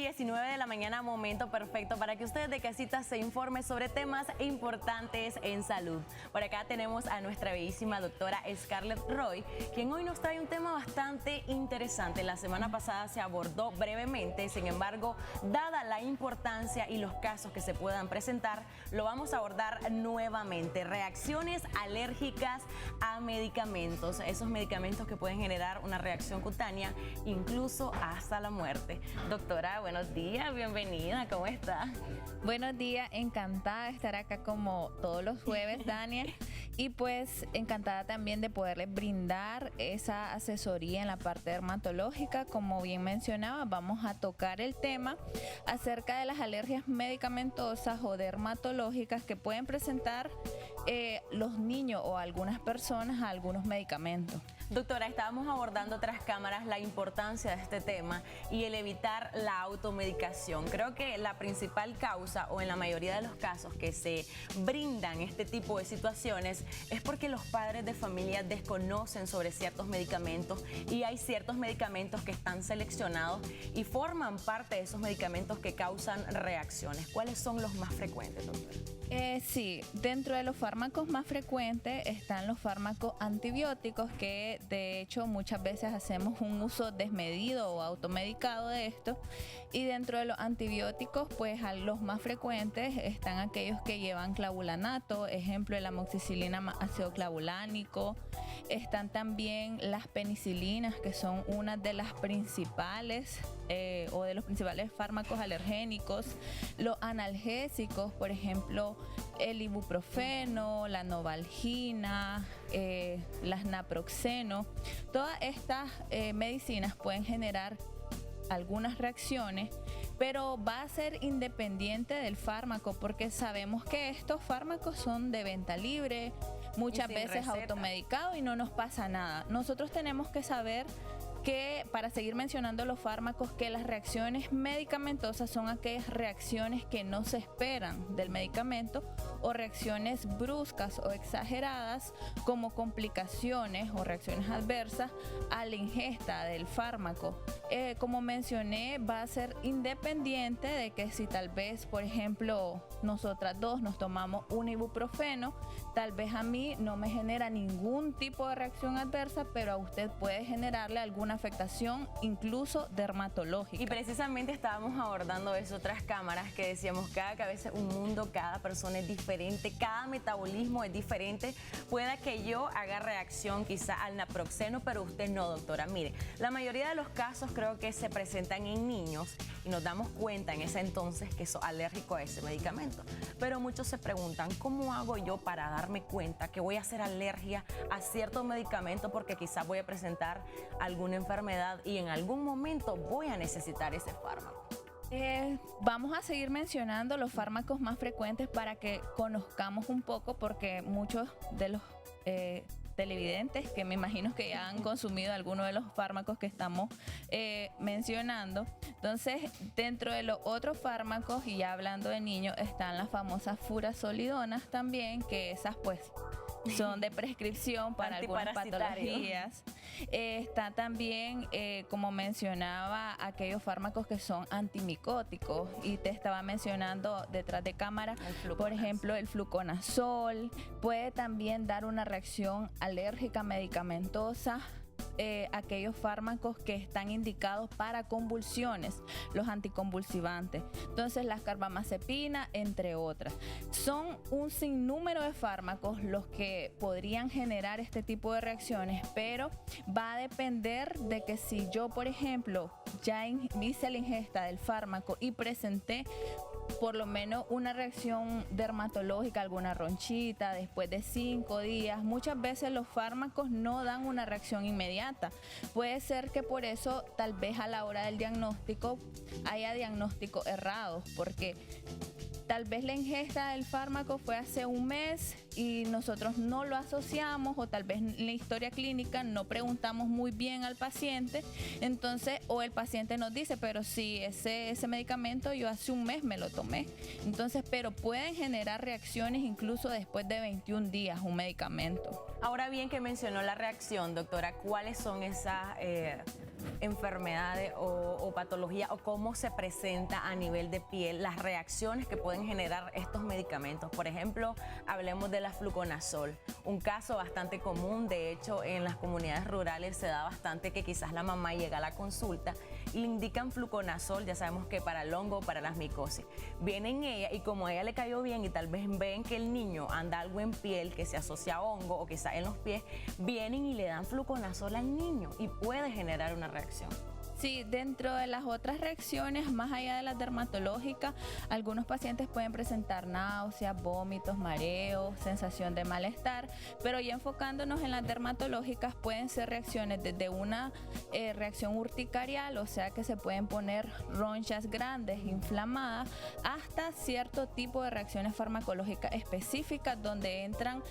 8:19 de la mañana, momento perfecto para que usted de casita se informe sobre temas importantes en salud. Por acá tenemos a nuestra bellísima doctora Scarlett Roy, quien hoy nos trae un tema bastante interesante. La semana pasada se abordó brevemente, sin embargo, dada la importancia y los casos que se puedan presentar, lo vamos a abordar nuevamente. Reacciones alérgicas a medicamentos, esos medicamentos que pueden generar una reacción cutánea, incluso hasta la muerte. Doctora, buenos días, bienvenida, ¿cómo está? Buenos días, encantada de estar acá como todos los jueves, Daniel. Y pues encantada también de poderles brindar esa asesoría en la parte dermatológica. Como bien mencionaba, vamos a tocar el tema acerca de las alergias medicamentosas o dermatológicas que pueden presentar los niños o algunas personas a algunos medicamentos. Doctora, estábamos abordando tras cámaras la importancia de este tema y el evitar la automedicación. Creo que la principal causa, o en la mayoría de los casos que se brindan este tipo de situaciones, es porque los padres de familia desconocen sobre ciertos medicamentos y hay ciertos medicamentos que están seleccionados y forman parte de esos medicamentos que causan reacciones. ¿Cuáles son los más frecuentes, doctora? Sí, dentro de los fármacos más frecuentes están los fármacos antibióticos, que de hecho muchas veces hacemos un uso desmedido o automedicado de esto. Y dentro de los antibióticos, pues los más frecuentes están aquellos que llevan clavulanato, ejemplo el amoxicilina más ácido clavulánico. Están también las penicilinas, que son una de las principales o de los principales fármacos alergénicos. Los analgésicos, por ejemplo, el ibuprofeno, la novalgina, las naproxeno. Todas estas medicinas pueden generar algunas reacciones, pero va a ser independiente del fármaco, porque sabemos que estos fármacos son de venta libre, muchas veces automedicados, y no nos pasa nada. Nosotros tenemos que saber que, para seguir mencionando los fármacos, que las reacciones medicamentosas son aquellas reacciones que no se esperan del medicamento o reacciones bruscas o exageradas, como complicaciones o reacciones adversas a la ingesta del fármaco. Como mencioné, va a ser independiente de que si tal vez, por ejemplo, nosotras dos nos tomamos un ibuprofeno, tal vez a mí no me genera ningún tipo de reacción adversa, pero a usted puede generarle alguna afectación, incluso dermatológica. Y precisamente estábamos abordando eso tras cámaras, que decíamos, cada cabeza es un mundo, cada persona es diferente, cada metabolismo es diferente. Pueda que yo haga reacción quizá al naproxeno, pero usted no, doctora. Mire, la mayoría de los casos creo que se presentan en niños y nos damos cuenta en ese entonces que soy alérgico a ese medicamento. Pero muchos se preguntan, ¿cómo hago yo para darme cuenta que voy a hacer alergia a cierto medicamento, porque quizás voy a presentar alguna enfermedad y en algún momento voy a necesitar ese fármaco? Vamos a seguir mencionando los fármacos más frecuentes para que conozcamos un poco, porque muchos de los televidentes, que me imagino que ya han consumido alguno de los fármacos que estamos mencionando. Entonces, dentro de los otros fármacos, y ya hablando de niños, están las famosas furazolidonas también, que esas pues son de prescripción para algunas patologías. Está también, como mencionaba, aquellos fármacos que son antimicóticos, y te estaba mencionando detrás de cámara, por ejemplo, el fluconazol. Puede también dar una reacción alérgica medicamentosa. Aquellos fármacos que están indicados para convulsiones, los anticonvulsivantes, entonces la carbamazepina, entre otras. Son un sinnúmero de fármacos los que podrían generar este tipo de reacciones, pero va a depender de que si yo, por ejemplo, ya hice la ingesta del fármaco y presenté por lo menos una reacción dermatológica, alguna ronchita, después de 5 días. Muchas veces los fármacos no dan una reacción inmediata. Puede ser que por eso tal vez a la hora del diagnóstico haya diagnósticos errados, porque tal vez la ingesta del fármaco fue hace un mes y nosotros no lo asociamos, o tal vez en la historia clínica no preguntamos muy bien al paciente, entonces, o el paciente nos dice, pero sí, ese medicamento yo hace un mes me lo tomé. Entonces, pero pueden generar reacciones incluso después de 21 días un medicamento. Ahora bien, que mencionó la reacción, doctora, ¿cuáles son esas enfermedades o patologías o cómo se presenta a nivel de piel las reacciones que pueden generar estos medicamentos? Por ejemplo, hablemos de la fluconazol, un caso bastante común. De hecho, en las comunidades rurales se da bastante que quizás la mamá llega a la consulta y le indican fluconazol, ya sabemos que para el hongo, para las micosis. Vienen ella y como a ella le cayó bien y tal vez ven que el niño anda algo en piel que se asocia a hongo o quizás en los pies, vienen y le dan fluconazol al niño y puede generar una reacción. Sí, dentro de las otras reacciones, más allá de las dermatológicas, algunos pacientes pueden presentar náuseas, vómitos, mareos, sensación de malestar, pero ya enfocándonos en las dermatológicas, pueden ser reacciones desde una reacción urticarial, o sea que se pueden poner ronchas grandes, inflamadas, hasta cierto tipo de reacciones farmacológicas específicas donde entran,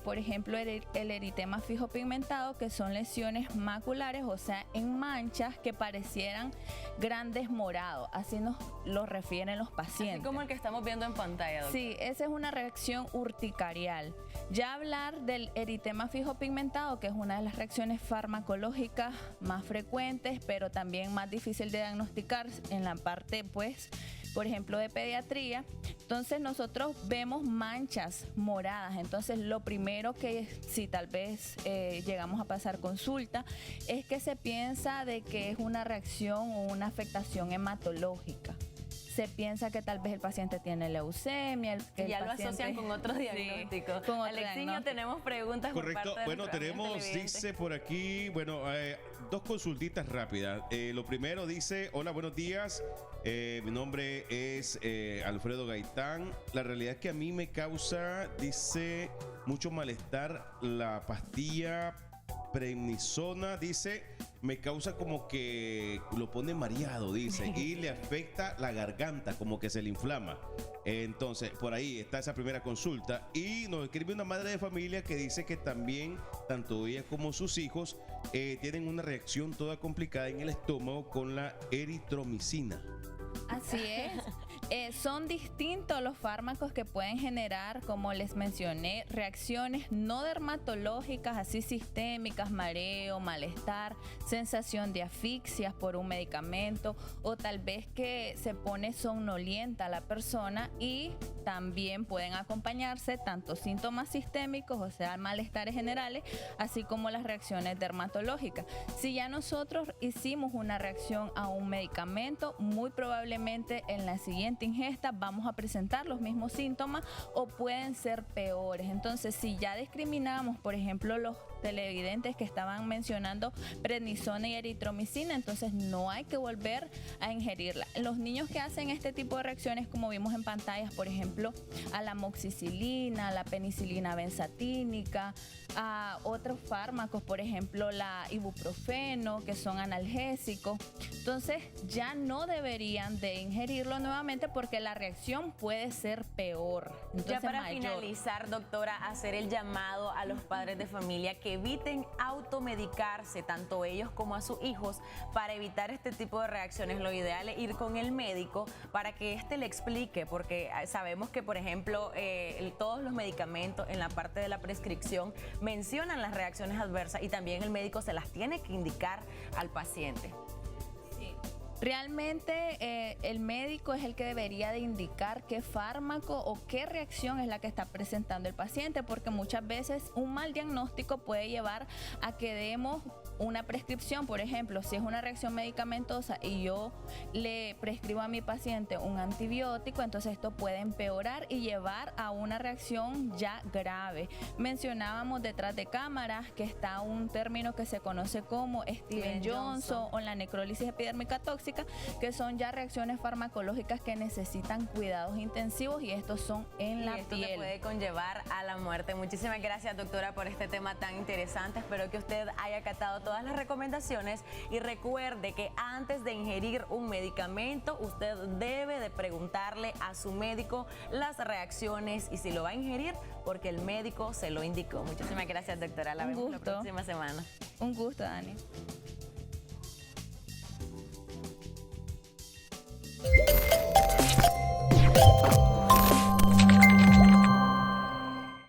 por ejemplo, el eritema fijo pigmentado, que son lesiones maculares, o sea, en manchas que parecieran grandes morados, así nos lo refieren los pacientes. Así como el que estamos viendo en pantalla, doctor. Sí, esa es una reacción urticarial. Ya hablar del eritema fijo pigmentado, que es una de las reacciones farmacológicas más frecuentes, pero también más difícil de diagnosticar en la parte, pues, por ejemplo, de pediatría. Entonces nosotros vemos manchas moradas. Entonces lo primero que, si tal vez llegamos a pasar consulta, es que se piensa de que es una reacción o una afectación hematológica. Se piensa que tal vez el paciente tiene leucemia. Que ya el lo asocian con otros diagnósticos. Sí, Alexiño, tenemos preguntas. Correcto. Por parte Bueno, de tenemos, dice por aquí, bueno, dos consultitas rápidas. Lo primero dice, hola, buenos días. Mi nombre es Alfredo Gaitán. La realidad es que a mí me causa, dice, mucho malestar la pastilla prednisona, dice, me causa como que lo pone mareado, dice, y le afecta la garganta, como que se le inflama. Entonces, por ahí está esa primera consulta. Y nos escribe una madre de familia que dice que también, tanto ella como sus hijos, tienen una reacción toda complicada en el estómago con la eritromicina. Así es. Son distintos los fármacos que pueden generar, como les mencioné, reacciones no dermatológicas, así sistémicas, mareo, malestar, sensación de asfixia por un medicamento, o tal vez que se pone somnolienta la persona, y también pueden acompañarse tanto síntomas sistémicos, o sea, malestares generales, así como las reacciones dermatológicas. Si ya nosotros hicimos una reacción a un medicamento, muy probablemente en la siguiente ingesta vamos a presentar los mismos síntomas o pueden ser peores. Entonces, si ya discriminamos, por ejemplo, los televidentes que estaban mencionando prednisona y eritromicina, entonces no hay que volver a ingerirla. Los niños que hacen este tipo de reacciones, como vimos en pantallas, por ejemplo, a la amoxicilina, a la penicilina benzatínica, a otros fármacos, por ejemplo, la ibuprofeno, que son analgésicos, entonces ya no deberían de ingerirlo nuevamente porque la reacción puede ser peor. Entonces, ya para mayor. finalizar, doctora, hacer el llamado a los padres de familia que eviten automedicarse, tanto ellos como a sus hijos, para evitar este tipo de reacciones. Lo ideal es ir con el médico para que éste le explique, porque sabemos que, por ejemplo, todos los medicamentos en la parte de la prescripción mencionan las reacciones adversas y también el médico se las tiene que indicar al paciente. Realmente el médico es el que debería de indicar qué fármaco o qué reacción es la que está presentando el paciente, porque muchas veces un mal diagnóstico puede llevar a que demos una prescripción. Por ejemplo, si es una reacción medicamentosa y yo le prescribo a mi paciente un antibiótico, entonces esto puede empeorar y llevar a una reacción ya grave. Mencionábamos detrás de cámaras que está un término que se conoce como Stevens-Johnson o la necrólisis epidérmica tóxica, que son ya reacciones farmacológicas que necesitan cuidados intensivos, y estos son en la esto piel. te puede conllevar a la muerte. Muchísimas gracias, doctora, por este tema tan interesante. Espero que usted haya acatado todas las recomendaciones y recuerde que antes de ingerir un medicamento usted debe de preguntarle a su médico las reacciones y si lo va a ingerir porque el médico se lo indicó. Muchísimas gracias, doctora. La vemos la próxima semana. Un gusto, Dani.